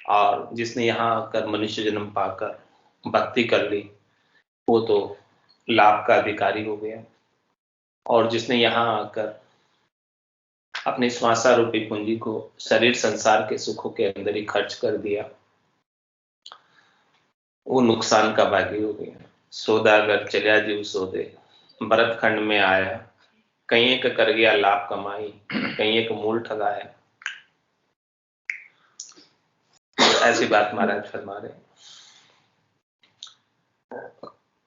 और जिसने यहाँ आकर मनुष्य जन्म पाकर भक्ति कर ली वो तो लाभ का अधिकारी हो गया, और जिसने यहाँ आकर अपने श्वासा रूपी पूंजी को शरीर संसार के सुखों के अंदर ही खर्च कर दिया वो नुकसान का भागी हो गया। सौदागर चलिया जीव सौदे, भरत खंड में आया, कहीं एक कर गया लाभ कमाई, कहीं एक मूल ठगाया। ऐसी बात महाराज फरमा रहे।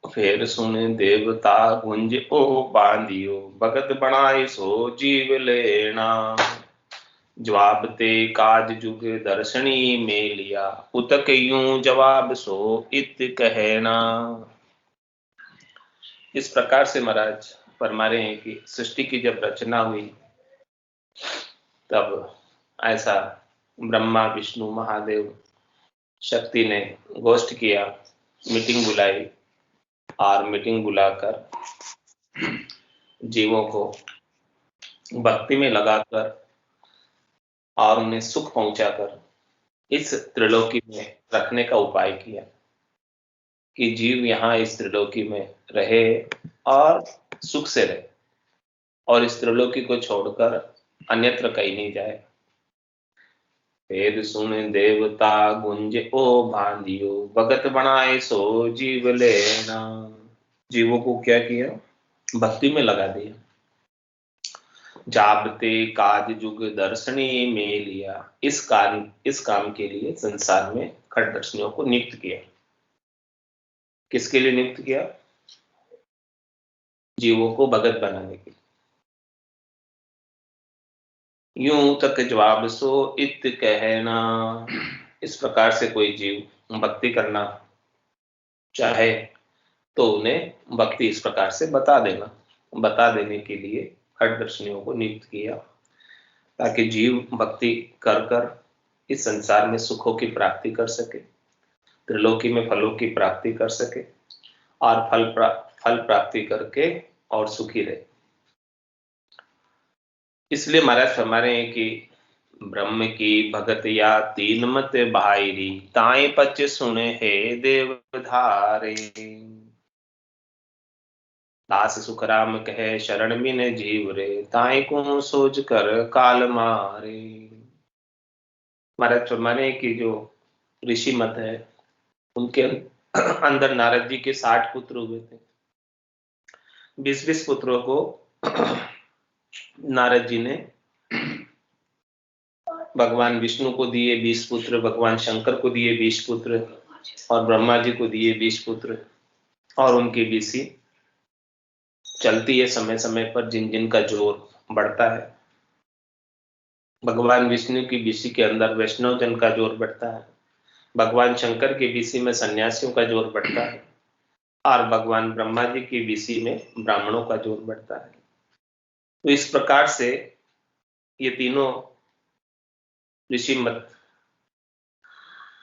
फिर सुने देवता गुंज ओ बांधियो, भगत बनाए सो जीव लेना। जवाब ते काज जुग दर्शनी में लिया, उतक यूं जवाब सो इत कहना। इस प्रकार से महाराज फरमा रहे हैं कि सृष्टि की जब रचना हुई तब ऐसा ब्रह्मा विष्णु महादेव शक्ति ने गोष्ठ किया, मीटिंग बुलाई, और मीटिंग बुलाकर जीवों को भक्ति में लगाकर और उन्हें सुख पहुंचाकर इस त्रिलोकी में रखने का उपाय किया कि जीव यहाँ इस त्रिलोकी में रहे और सुख से रहे, और इस त्रिलोकी को छोड़कर अन्यत्र कहीं नहीं जाए। फिर सुन देवता गुंज ओ बांधियो, भगत बनाए सो जीव लेना। जीवों को क्या किया? भक्ति में लगा दिया। जाबते काज जुग दर्शनी में लिया, इस काम के लिए संसार में खटदर्शनियों को नियुक्त किया। किसके लिए नियुक्त किया? जीवों को भगत बनाने के लिए। यूं तक जवाब सो इत कहना। इस प्रकार से कोई जीव भक्ति करना चाहे तो उन्हें भक्ति इस प्रकार से बता देने के लिए खटदर्शनियों को नियुक्त किया, ताकि जीव भक्ति कर कर इस संसार में सुखों की प्राप्ति कर सके, त्रिलोकी में फलों की प्राप्ति कर सके, और फल प्राप्ति करके और सुखी रहे। इसलिए महाराज फरमा रहे हैं कि ब्रह्म की भगत या तीन मत बाहिरी, ताए पच सुने हे देवधारे। दास सुखराम कहे शरण बिन जीव रे, ताए को सोच कर काल मारे। महाराज फरमा रहे हैं कि जो ऋषि मत है उनके अंदर नारद जी के 60 पुत्र हुए थे। 20-20 पुत्रों को नारद जी ने भगवान विष्णु को दिए 20 पुत्र, भगवान शंकर को दिए 20 पुत्र, और ब्रह्मा जी को दिए 20 पुत्र, और उनकी बीसी चलती है समय समय पर जिन जिन का जोर बढ़ता है। भगवान विष्णु की बीसी के अंदर वैष्णव जन का जोर बढ़ता है, भगवान शंकर की बीसी में सन्यासियों का जोर बढ़ता है, और भगवान ब्रह्मा जी की बीसी में ब्राह्मणों का जोर बढ़ता है। तो इस प्रकार से ये तीनों ऋषि मत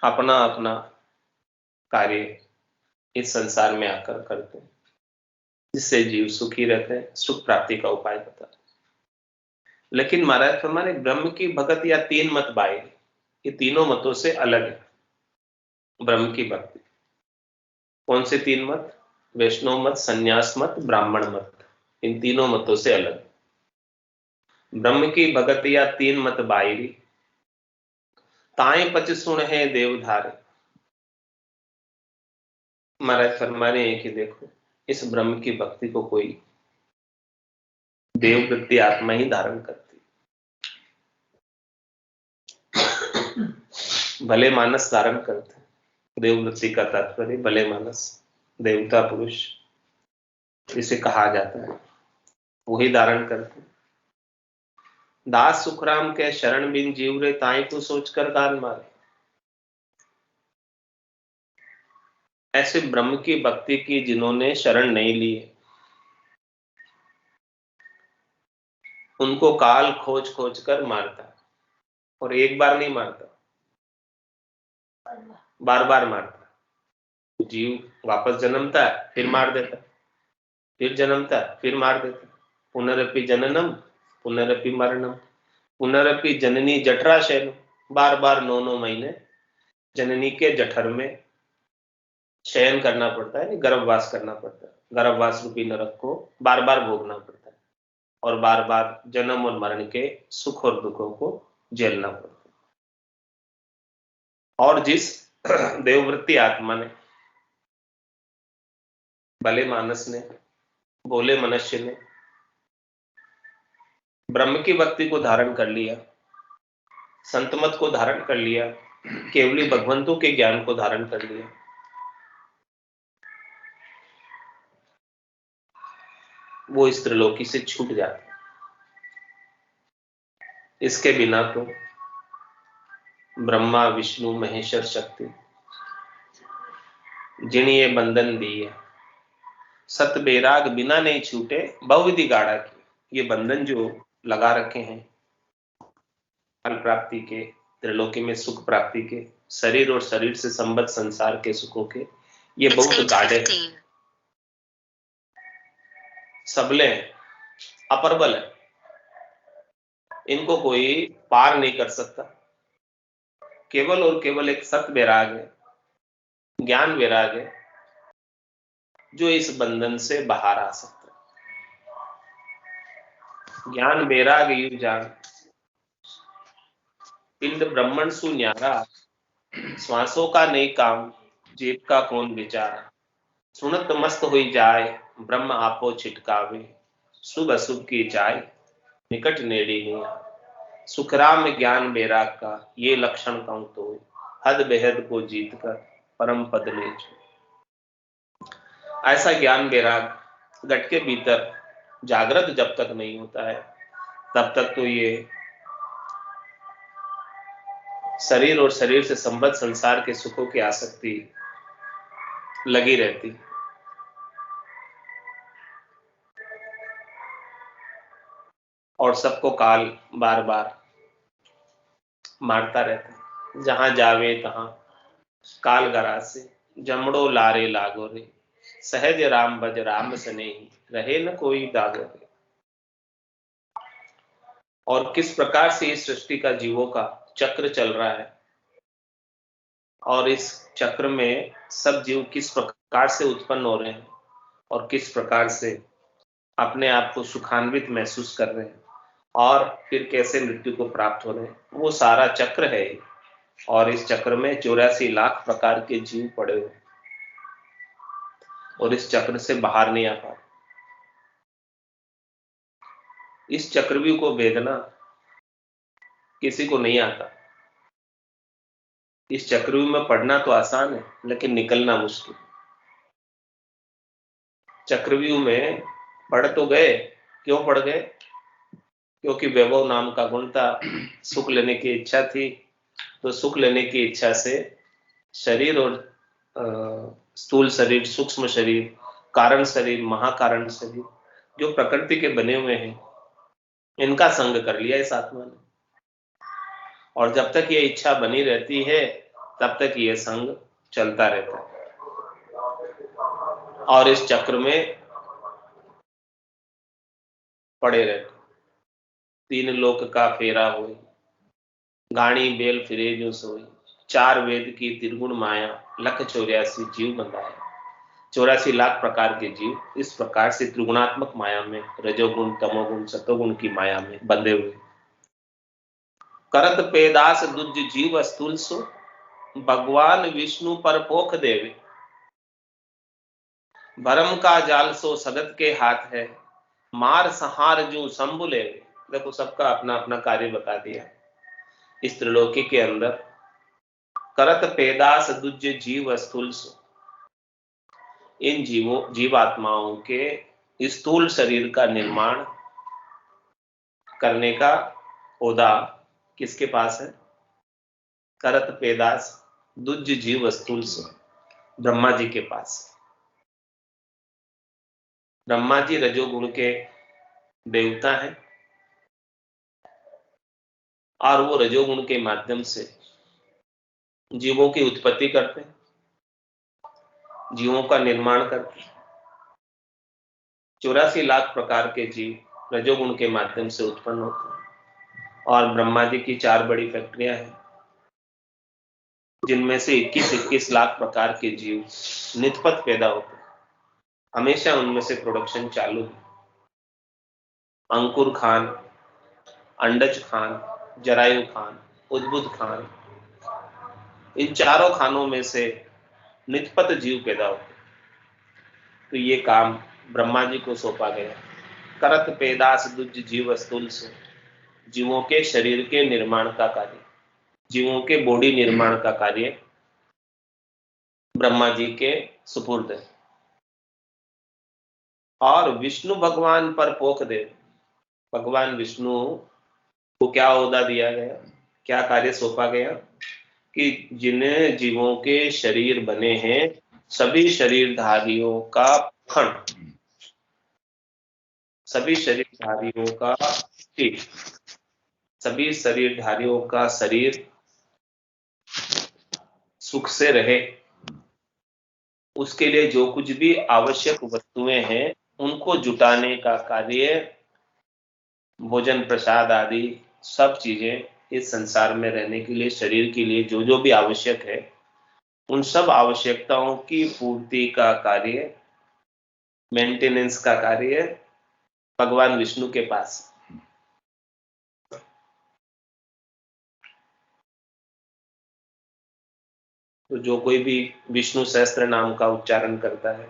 अपना अपना कार्य इस संसार में आकर करते हैं, जिससे जीव सुखी रहते हैं, सुख प्राप्ति का उपाय बताते हैं। लेकिन महाराज हमारे ब्रह्म की भगत या तीन मत बाई, ये तीनों मतों से अलग है। ब्रह्म की भक्ति कौन से तीन मत? वैष्णव मत, संन्यास मत, ब्राह्मण मत, इन तीनों मतों से अलग। ब्रह्म की भगत या तीन मत बाई, ताए पच सुन है देवधारे। महाराज फरमा रहे हैं कि देखो, इस ब्रह्म की भक्ति को कोई देववृत्ति आत्मा ही धारण करती, भले मानस धारण करते। देववृत्ति का तात्पर्य भले मानस, देवता पुरुष इसे कहा जाता है, वही धारण करते। दास सुखराम के शरण बिन जीव रे, ताई को सोचकर गान मारे। ऐसे ब्रह्म की भक्ति की जिन्होंने शरण नहीं ली है, उनको काल खोज खोज कर मारता, और एक बार नहीं मारता, बार बार मारता। जीव वापस जन्मता है, फिर मार देता, फिर जन्मता है, फिर मार देता। पुनरपि जननम पुनरपि मरणम पुनरपि जननी जठरा शैलम। बार बार 9-9 महीने जननी के जठर में शयन करना पड़ता है, गर्भवास करना पड़ता है। गर्भवास रूपी नरक को बार बार भोगना पड़ता है और बार बार जन्म और मरण के सुख और दुखों को झेलना पड़ता है। और जिस देववृत्ति आत्मा ने, भले मानस ने, भोले मनुष्य ने ब्रह्म की भक्ति को धारण कर लिया, संतमत को धारण कर लिया, केवली भगवंतों के ज्ञान को धारण कर लिया, वो इस त्रिलोकी से छूट जाता है। इसके बिना तो ब्रह्मा विष्णु महेश्वर शक्ति जिन्हें ये बंधन दिए, सत बेराग बिना नहीं छूटे बहुविधि गाड़ा की, ये बंधन जो लगा रखे हैं फल प्राप्ति के, त्रिलोकी में सुख प्राप्ति के, शरीर और शरीर से संबद्ध संसार के सुखों के, ये बहुत गाढ़े हैं, सबले हैं, अपरबल है, इनको कोई पार नहीं कर सकता। केवल और केवल एक सत वैराग है, ज्ञान वैराग है, जो इस बंधन से बाहर आ सकता है। ज्ञान वैराग यू जान, पिंड ब्रह्मण सु न्यारा, श्वासों का नहीं काम, जीव का कौन विचार, सुनत मस्त हुई जाए, ब्रह्म आपो छिटकावे, शुभ अशुभ की जाए, निकट नेड़ी निया, सुखराम ज्ञान वैराग का ये लक्षण कहूं तो, हद बेहद को जीत कर परम पद ले छू। ऐसा ज्ञान वैराग घट के भीतर जागृत जब तक नहीं होता है, तब तक तो ये शरीर और शरीर से संबद्ध संसार के सुखों की आसक्ति लगी रहती, और सबको काल बार बार मारता रहता है। जहां जावे तहां काल गरासे, जमड़ो लारे लागो रे, सहज राम भज राम स्नेही, रहे न कोई दागो रे। और किस प्रकार से इस सृष्टि का जीवों का चक्र चल रहा है, और इस चक्र में सब जीव किस प्रकार से उत्पन्न हो रहे हैं और किस प्रकार से अपने आप को सुखान्वित महसूस कर रहे हैं और फिर कैसे मृत्यु को प्राप्त हो रहे हैं, वो सारा चक्र है। और इस चक्र में 84 लाख प्रकार के जीव पड़े हुए और इस चक्र से बाहर नहीं आ पा। इस चक्रव्यूह को भेदना किसी को नहीं आता। इस चक्रव्यूह में पढ़ना तो आसान है, लेकिन निकलना मुश्किल। चक्रव्यूह में पढ़ तो गए, क्यों पढ़ गए? क्योंकि वैभव नाम का गुण था, सुख लेने की इच्छा थी, तो सुख लेने की इच्छा से शरीर और स्थूल शरीर, सूक्ष्म शरीर, कारण शरीर, महाकारण शरीर, जो प्रकृति के बने हुए हैं, इनका संग कर लिया इस आत्मा ने। और जब तक ये इच्छा बनी रहती है, तब तक ये संग चलता रहता है और इस चक्र में पड़े रहते। तीन लोक का फेरा हुई, गाणी बेल फिरे जो सोई, चार वेद की त्रिगुण माया, लख 84 जीव बंधाया। 84 लाख प्रकार के जीव इस प्रकार से त्रिगुणात्मक माया में, रजोगुण तमोगुण सतोगुण की माया में बंधे हुए। करत पेदास दुज जीव स्थूल सो, भगवान विष्णु पर पोख देवे, भरम का जाल सो सदत के हाथ है, मार संहार जो शंभु ले। देखो, सबका अपना अपना कार्य बता दिया। इस त्रिलोकी के अंदर करत पेदास दुज जीव स्थूल सो, इन जीवात्माओं के स्थूल शरीर का निर्माण करने का ओदा किसके पास है? करत पेदास दुज जीव स्थूल से, ब्रह्मा जी के पास। ब्रह्मा जी रजोगुण के देवता हैं और वो रजोगुण के माध्यम से जीवों की उत्पत्ति करते हैं, जीवों का निर्माण करते हैं। 84 लाख प्रकार के जीव रजोगुण के माध्यम से उत्पन्न होते हैं और ब्रह्मा जी की 4 बड़ी फैक्ट्रियां हैं। जिनमें से 21-21 लाख प्रकार के जीव नितपत पैदा होते हैं। हमेशा उनमें से प्रोडक्शन चालू है। अंकुर खान, अंडज खान, जरायु खान, उद्बुद खान, इन चारों खानों में से नितपत जीव पैदा होते हैं। तो ये काम ब्रह्मा जी को सौंपा गया। करत पैदास दुज जीव स्थूल से, जीवों के शरीर के निर्माण का कार्य, जीवों के बॉडी निर्माण का कार्य ब्रह्मा जी के सुपुर्द है। और विष्णु भगवान पर पोख दे, भगवान विष्णु को क्या ओहदा दिया गया, क्या कार्य सौंपा गया कि जिन जीवों के शरीर बने हैं सभी शरीरधारियों का खंड, सभी शरीरधारियों का ठीक, सभी शरीरधारियों का शरीर सुख से रहे, उसके लिए जो कुछ भी आवश्यक वस्तुएं हैं उनको जुटाने का कार्य, भोजन प्रसाद आदि सब चीजें इस संसार में रहने के लिए, शरीर के लिए जो जो भी आवश्यक है उन सब आवश्यकताओं की पूर्ति का कार्य, मेंटेनेंस का कार्य भगवान विष्णु के पास। तो जो कोई भी विष्णु सहस्त्र नाम का उच्चारण करता है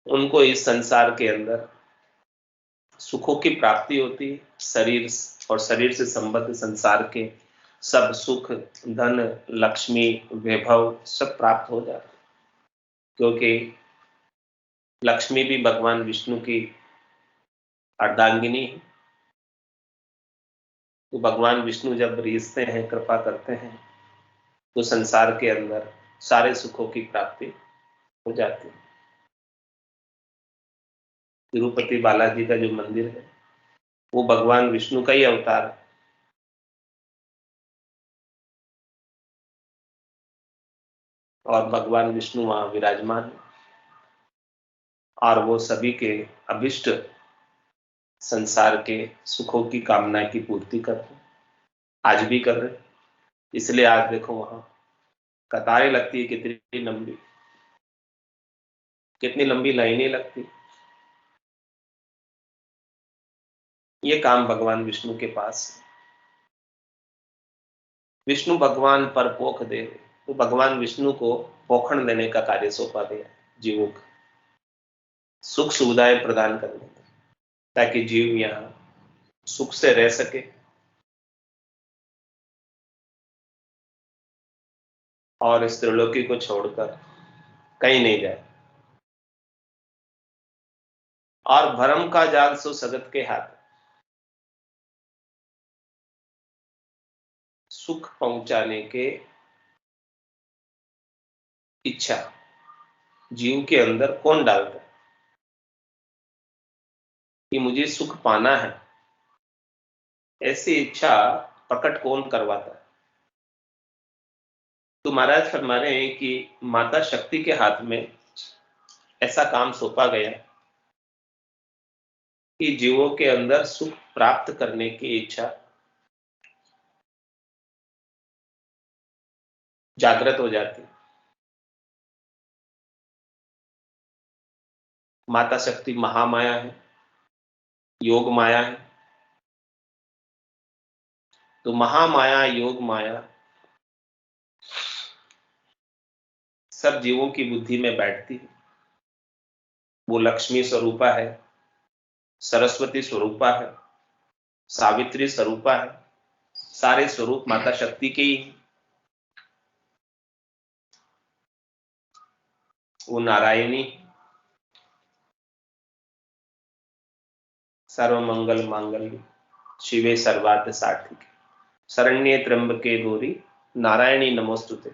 उनको इस संसार के अंदर सुखों की प्राप्ति होती है। शरीर और शरीर से संबद्ध संसार के सब सुख, धन, लक्ष्मी, वैभव सब प्राप्त हो जाते, क्योंकि लक्ष्मी भी भगवान विष्णु की अर्धांगिनी है। तो भगवान विष्णु जब रीझते हैं, कृपा करते हैं, तो संसार के अंदर सारे सुखों की प्राप्ति हो जाती है। तिरुपति बालाजी का जो मंदिर है वो भगवान विष्णु का ही अवतार है। और भगवान विष्णु वहां विराजमान है और वो सभी के अभिष्ट संसार के सुखों की कामना की पूर्ति करते हैं, आज भी कर रहे हैं। इसलिए आज देखो वहां कतारें लगती है, कितनी लंबी लाइनें लगती। ये काम भगवान विष्णु के पास है। विष्णु भगवान पर पोख दे, तो भगवान विष्णु को पोखण देने का कार्य सौंपा गया जीवों को, सुख सुविधाएं प्रदान करने का, ताकि जीव यहाँ सुख से रह सके और इस त्रिलोकी को छोड़कर कहीं नहीं जाए। और भरम का जाल सो सगत के हाथ, सुख पहुंचाने के इच्छा जीव के अंदर कौन डालता है कि मुझे सुख पाना है, ऐसी इच्छा प्रकट कौन करवाता है? तो महाराज फरमा रहे हैं कि माता शक्ति के हाथ में ऐसा काम सौंपा गया कि जीवों के अंदर सुख प्राप्त करने की इच्छा जागृत हो जाती। माता शक्ति महामाया है, योग माया है। तो महामाया, योग माया सब जीवों की बुद्धि में बैठती है। वो लक्ष्मी स्वरूपा है, सरस्वती स्वरूपा है, सावित्री स्वरूपा है, सारे स्वरूप माता शक्ति के ही हैं। वो नारायणी, सर्वमंगल मांगल्य शिवे सर्वार्थ साधिके, शरण्ये त्र्यंबके गौरी नारायणी नमोस्तुते।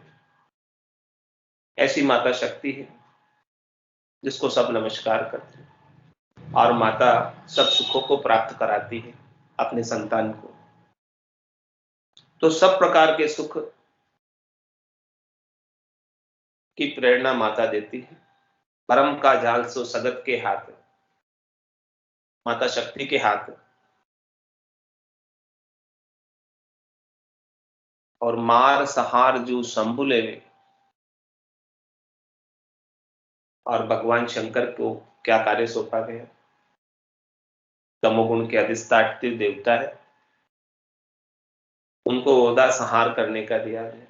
ऐसी माता शक्ति है जिसको सब नमस्कार करते हैं और माता सब सुखों को प्राप्त कराती है अपने संतान को। तो सब प्रकार के सुख की प्रेरणा माता देती है। परम का जाल सो सगत के हाथ, माता शक्ति के हाथ और मार सहार जू शंभुले। और भगवान शंकर को क्या कार्य सौंपा गया? तमोगुण के अधिष्ठात्री देवता है, उनको ओहदा संहार करने का दिया गया।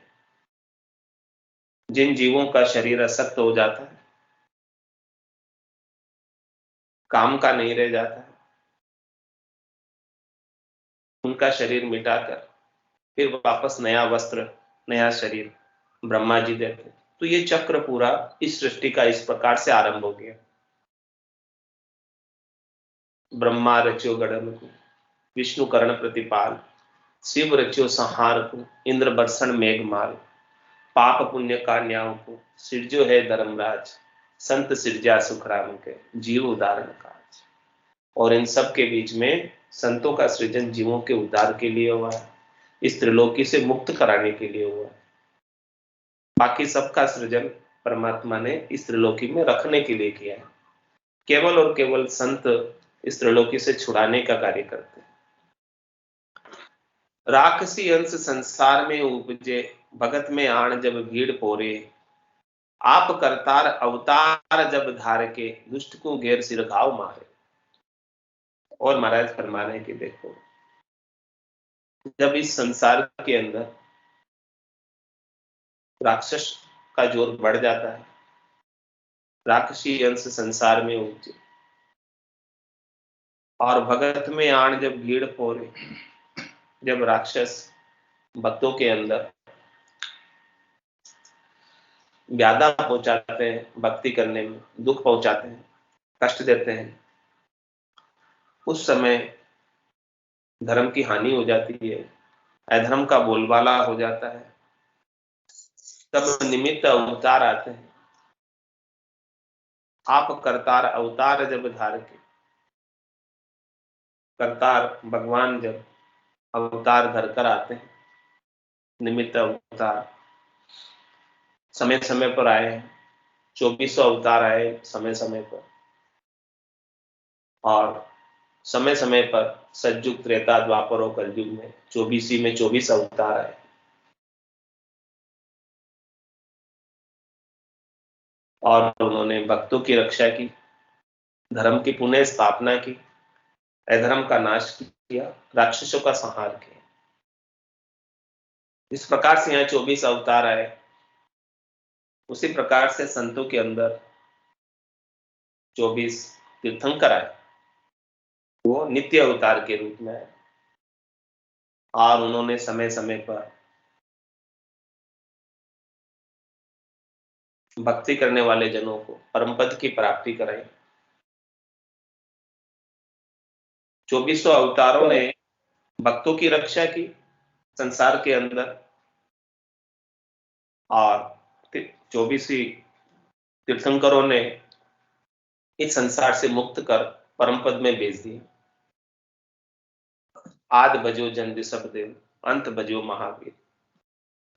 जिन जीवों का शरीर असक्त हो जाता है, काम का नहीं रह जाता है, उनका शरीर मिटाकर फिर वापस नया वस्त्र, नया शरीर ब्रह्मा जी देते। तो ये चक्र पूरा इस सृष्टि का इस प्रकार से आरंभ हो गया। ब्रह्मा रच्यो गढ़न को, विष्णु कर्ण प्रतिपाल, शिव रच्यो संहार को, इंद्र बर्षण मेघ माल, पाप पुण्य का न्याव को, सिरजो है धर्मराज, संत सिरजा सुख राम के, जीव उदाहरण काज। और इन सब के बीच में संतों का सृजन जीवों के उद्धार के लिए हुआ है, इस त्रिलोकी से मुक्त कराने के लिए हुआ है। बाकी सबका सृजन परमात्मा ने इस त्रिलोकी में रखने के लिए किया है। केवल और केवल संत इस त्रिलोकी से छुड़ाने का कार्य करते हैं। राक्षसी अंश संसार में उपजे, भगत में आण जब भीड़ पोरे, आप करतार अवतार जब धार के, दुष्ट को घेर सिर घाव मारे। और महाराज फरमा रहे कि देखो, जब इस संसार के अंदर राक्षस का जोर बढ़ जाता है, राक्षसी अंश संसार में उपजे, और भगत में आण जब भीड़ पोरे, जब राक्षस भक्तों के अंदर व्याधा पहुंचाते हैं, भक्ति करने में दुख पहुंचाते हैं, कष्ट देते हैं, उस समय धर्म की हानि हो जाती है, अधर्म का बोलबाला हो जाता है। तब निमित्त अवतार आते हैं। आप करतार अवतार जब धार के, करतार भगवान जब अवतार धरकर आते हैं, निमित्त अवतार समय समय पर आए हैं, 2400 अवतार आए समय समय पर, और समय समय पर सतयुग त्रेता द्वापर और कलयुग में 24 में 24 अवतार आए। और उन्होंने भक्तों की रक्षा की, धर्म की पुनः स्थापना की, अधर्म का नाश किया, राक्षसों का संहार किया। इस प्रकार से यहाँ 24 अवतार आए, उसी प्रकार से संतों के अंदर 24 तीर्थंकर आए, वो नित्य अवतार के रूप में आए, और उन्होंने समय समय पर भक्ति करने वाले जनों को परम पद की प्राप्ति कराई। 2400 अवतारों ने भक्तों की रक्षा की संसार के अंदर, और 24 तीर्थंकरों ने इस संसार से मुक्त कर परम पद में भेज दिया। आद बजो जन ऋषभ देव, अंत बजो महावीर,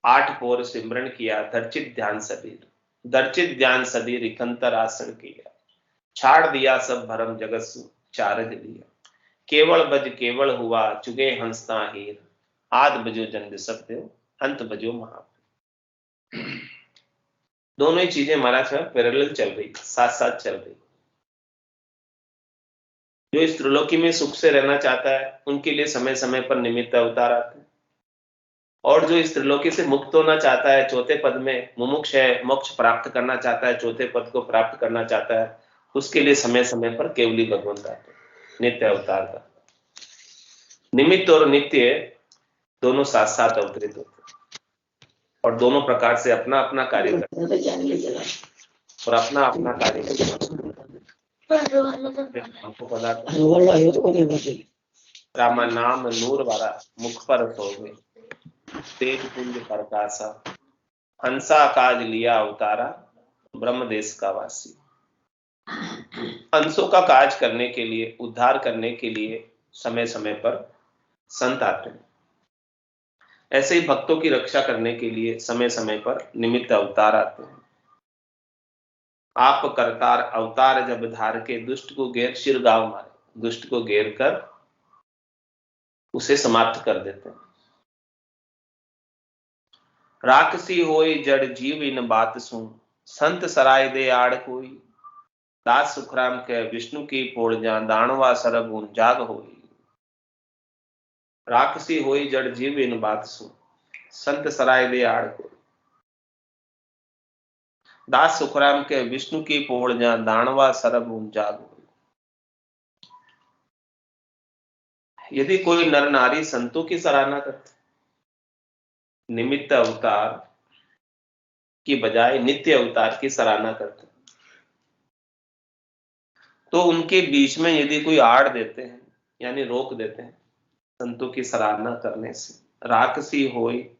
8 पोर सिमरन किया, दर्चित ध्यान सबीर, दर्चित ध्यान सबीर इकंतर आसन किया, छाड़ दिया सब भरम जगत सु चारज लिया, केवल बज केवल हुआ चुगे हंसता हीर, आद बजो जन ऋषभ देव, अंत बजो महावीर। दोनों ही चीजें महाराज पैरेलल चल रही, साथ साथ चल रही। जो इस त्रिलोकी में सुख से रहना चाहता है, उनके लिए समय समय पर निमित्त अवतार आते हैं, और जो इस त्रिलोकी से मुक्त होना चाहता है, चौथे पद में मुमुक्ष है, मोक्ष प्राप्त करना चाहता है, चौथे पद को प्राप्त करना चाहता है, उसके लिए समय समय पर केवली भगवंत आते हैं, नित्य अवतार का। निमित्त और नित्य दोनों साथ साथ अवतरित होते हैं, और दोनों प्रकार से अपना अपना कार्य करते हैं, और अपना अपना कार्य करते हैं। हमको पता रामा नाम नूर वाला मुख पर सोवे, तेज पुंज प्रकाशा, हंसा काज लिया अवतारा, ब्रह्म देश का वासी। हंसों का काज करने के लिए, उद्धार करने के लिए समय समय पर संत आते हैं। ऐसे ही भक्तों की रक्षा करने के लिए समय समय पर निमित्त अवतार आते हैं। आप करतार अवतार जब धार के, दुष्ट को घेर सिर गांव मारे, दुष्ट को घेर कर उसे समाप्त कर देते हैं। राक्षसी होई जड़ जीव इन बात सु, संत सराय दे आड़ कोई। दास सुखराम के विष्णु की पोड़ जा, दानवा सरब उन जाग होई। राक्षसी होई जड़ जीव इन बात सु, संत सराय दे आड़ कोई। दास सुखराम के विष्णु की पोड़ जा, दानवा सरब उन जाग होई। यदि कोई नर नारी संतों की सराहना करते, निमित्त अवतार की बजाय नित्य अवतार की सराहना करते, तो उनके बीच में यदि कोई आड़ देते हैं यानी रोक देते हैं संतों की सराहना करने से, राक्षसी होई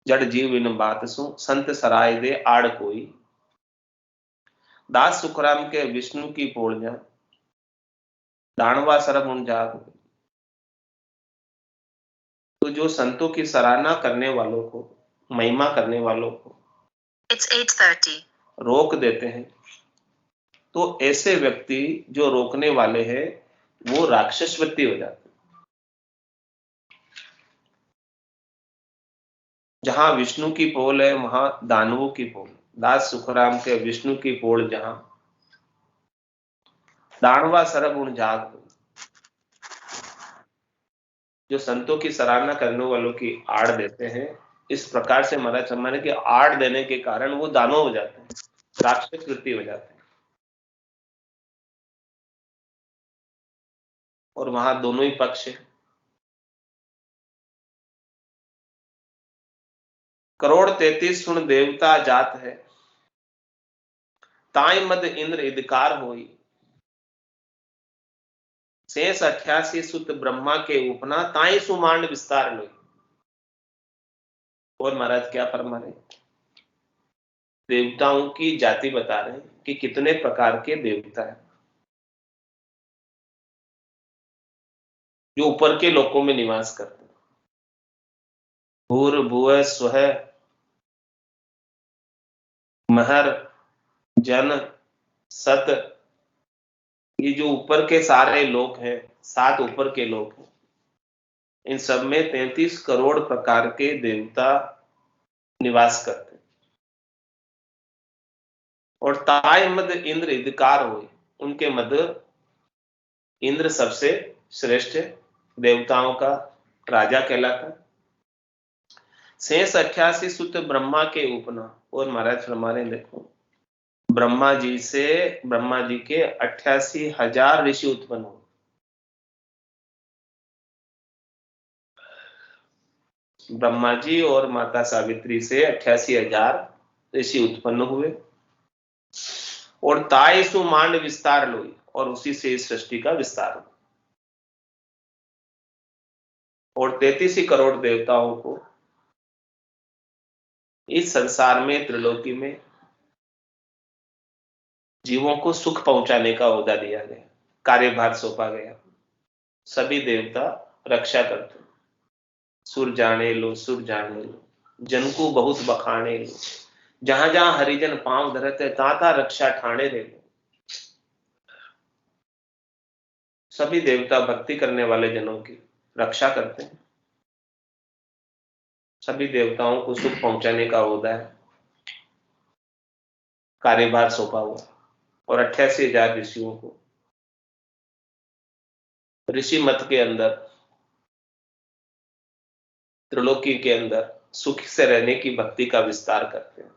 जड़ जीव इन बात सु, संत सराय दे आड़ कोई। दास सुखराम के विष्णु की पोड़ जा, दानवा सरब उन जाग होई। तो जो संतों की सराहना करने वालों को, महिमा करने वालों को It's 8:30. रोक देते हैं, तो ऐसे व्यक्ति जो रोकने वाले हैं वो राक्षस वृत्ति हो जाते हैं। जहां विष्णु की पोल है वहां दानवों की पोल। दास सुखराम के विष्णु की पोल जहां, दानवा सरब उन जाग होई। जो संतों की सराहना करने वालों की आड़ देते हैं, इस प्रकार से महाराज सम्मान की आड़ देने के कारण वो दानव हो जाते हैं, राक्षस वृत्ति हो जाते हैं। और वहां दोनों ही पक्ष है। करोड़ 33 सुन देवता जात है, ताई मद इंद्र इदकार होई। शेष 88 सुत ब्रह्मा के उपना, ताई सुमांड विस्तार लोई। और महाराज क्या फरमा रहे, देवताओं की जाति बता रहे हैं कि कितने प्रकार के देवता हैं जो ऊपर के लोकों में निवास करते हैं। भूर भुव स्वह महर जन सत, ये जो ऊपर के सारे लोक हैं, 7 ऊपर के लोक हैं, इन सब में 33 करोड़ प्रकार के देवता निवास करते हैं। और ताय मद इंद्र इदकार हुए, उनके मध्य इंद्र सबसे श्रेष्ठ है, देवताओं का राजा कहलाता। शेष 88 सुत ब्रह्मा के उपना। और महाराज फरमा रहे देखो, ब्रह्मा जी के 88,000 ऋषि उत्पन्न हुए। ब्रह्मा जी और माता सावित्री से 88,000 ऋषि उत्पन्न हुए। और ताई सुमांड विस्तार लोई, और उसी से इस सृष्टि का विस्तार हुआ। और 33 करोड़ देवताओं को इस संसार में, त्रिलोकी में जीवों को सुख पहुंचाने का ओहदा दिया गया, कार्यभार सौंपा गया। सभी देवता रक्षा करते। सुर जाने लो, सुर जाने लो, जन को बहुत बखाने लो, जहां जहां हरिजन पांव धरते, ताता रक्षा ठाणे रे लो। सभी देवता भक्ति करने वाले जनों की रक्षा करते हैं। सभी देवताओं को सुख पहुंचाने का ओहदा है, कार्यभार सौंपा हुआ। और 88,000 ऋषियों को ऋषि मत के अंदर, त्रिलोकी के अंदर सुख से रहने की भक्ति का विस्तार करते हैं।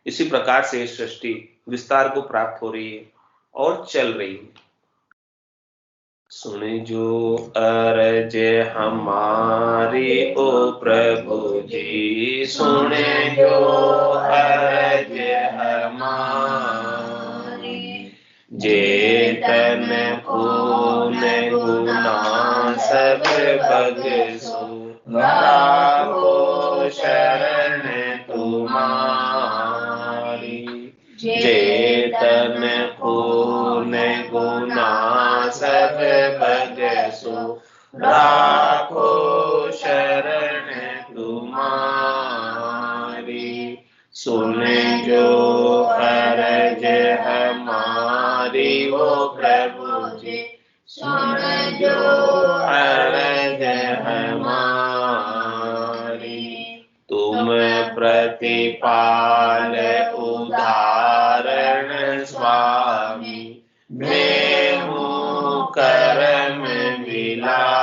इसी प्रकार से सृष्टि विस्तार को प्राप्त हो रही है और चल रही है। सुन जो अरज हमारी ओ प्रभु जी, सुन जो अरज हमारी, जेतन पून गुना सब बगसु, राखो शरण तुम्हारी। जेतन पून गुना सब बगसु, राखो शरण तुम्हारी। सुन जो अरज हमारी वो प्रभु जी, सुन जो अरज हमारी। तुम प्रतिपाल उदाहरण स्वामी, मैं हूँ कर्म विलासी।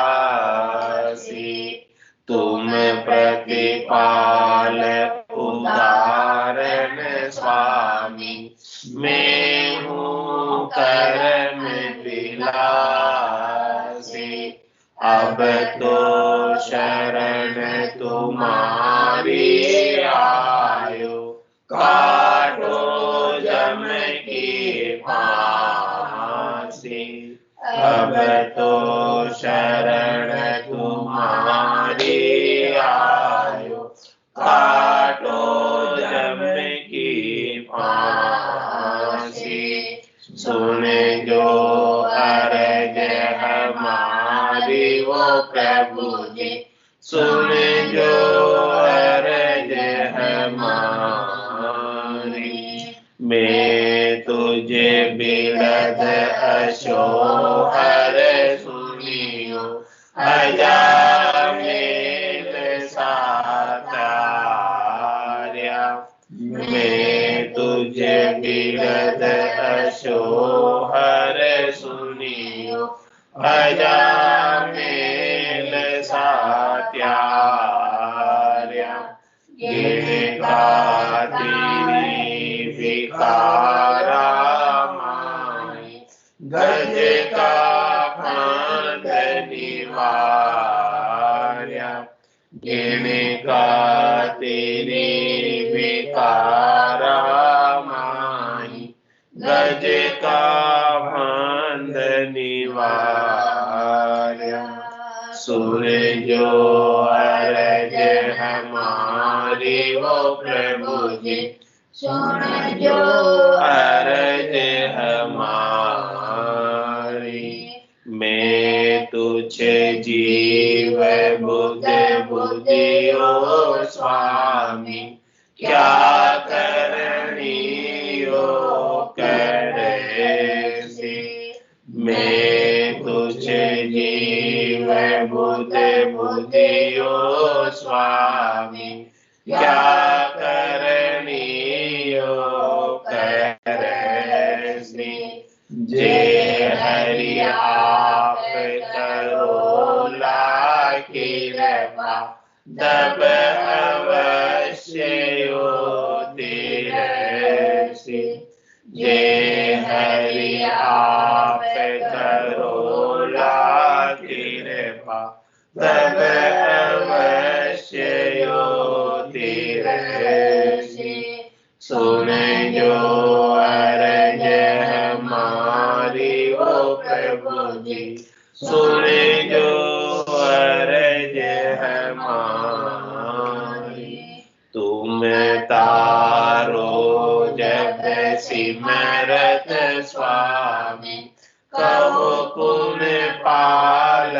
तुम प्रतिपाल उदाहरण स्वामी, मैं हूँ कर्म विलासी। अब तो शरण तुम्हारी आयो, काटो जम की फांसी। अब तो शरण तुम्हारी आयो, काटो जम की फांसी। सुन जो अरज हमारी वो प्रभु जी, सुन जो अरज हमारी। मैं तुझे बिरध अशोहर सुनियो, अजामिल सातार्या। मैं तुझे बिरध अशोहर सुनियो, अजामिल सात्यार्या। गिरता तेरी विकारा माई, गज का फांद निवार्या। गिरता तेरी विकारा माई, गज का फांद निवार्या। सुन जो अरज हमारी वो प्रभु जी, सुन जो अरज हमारी। मैं तुझे जीव बुध बुद्धियो स्वामी, क्या करनियो करे से। मैं तुझे जीव बुध बुद्धियो स्वामी, क्या करनियो करे से। जे हरि आप करो लाकी कृपा, तब अवश्य होती रहसी। जे हरि आप करो लाकी कृपा, तब अवश्य होती रहसी। सुन जो अरज हमारी वो प्रभु जी, सुन जो अरज हमारी। तुम तारो जब सिमरत स्वामी, कहो पुण्य पालनहारा।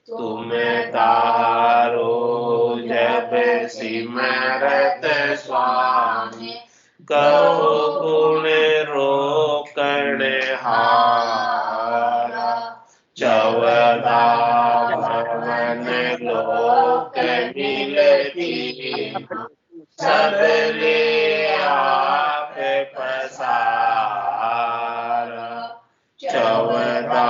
तुम तारो जब सिमरत स्वामी, कहो पुण्य रोकणहारा। 14 भवन लोक मिलती, सब ले आप पसारा। 14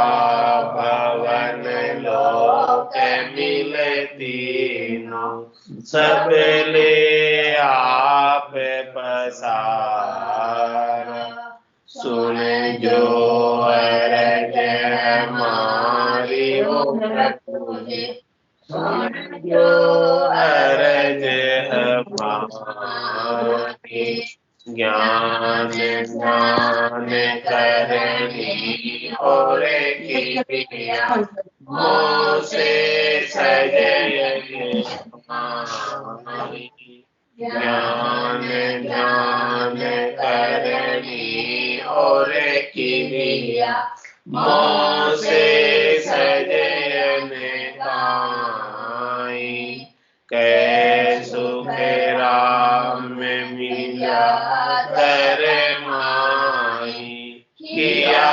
भवन लोक मिलती, सब ले आप पसारा। सुन जो अरज हमारी वो प्रभु जी, सुन जो अरज हमारी। ज्ञान ज्ञान करनी और किया, मोह से सजय हमारी। ज्ञान ज्ञान करनी और किया, मोह से सजन गाई। कै सुख राम मिला कर माही, किया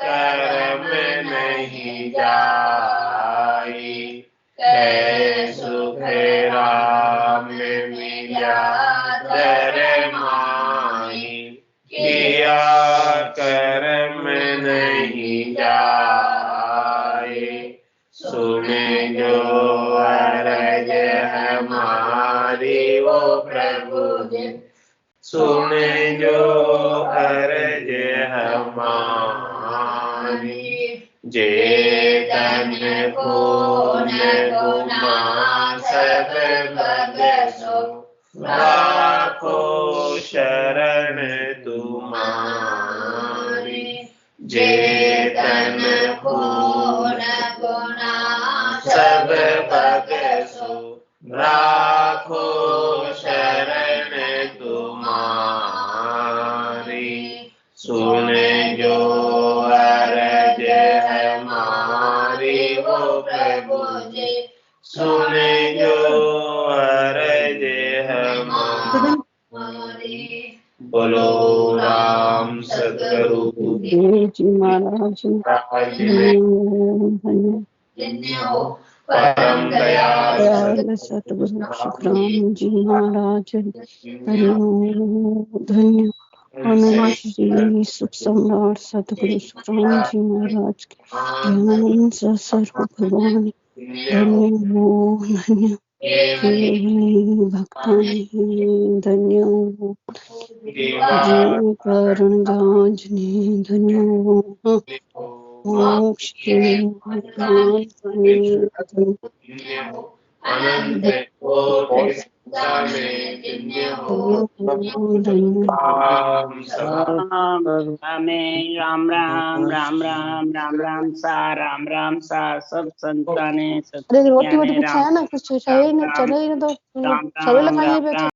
कर्म नहीं जाई। कै सुख सुने जो अरज हमारी वो प्रभु जी, सुने जो अरज हमारी। जेतन खून गुना सब बगसो, राखो शरण तुम्हारी। जेतन खून गुना सब बगसो, राखो शरण तुम्हारी। सुने जो अरज हमारी वो प्रभु जी, सुने जो अरज हमारी। बोलो राम सतगुरु जी महाराज धन्य हो परम दयाल सतगुरु सुखराम जी महाराज धन्य आनंद श्री सुख सम्राट सतगुरु सुखराम जी महाराज के ज्ञान सर्व भगवान धन्य हो धन्य भक्तान धन्य हो जी कारण जाजने धन्य हो मोक्ष के आनंद राम राम राम राम राम राम सा राम राम सा सब संताने सब रोटी वोटी कुछ है ना, कुछ चाहिए ना, चले ना तो चले लगाएंगे।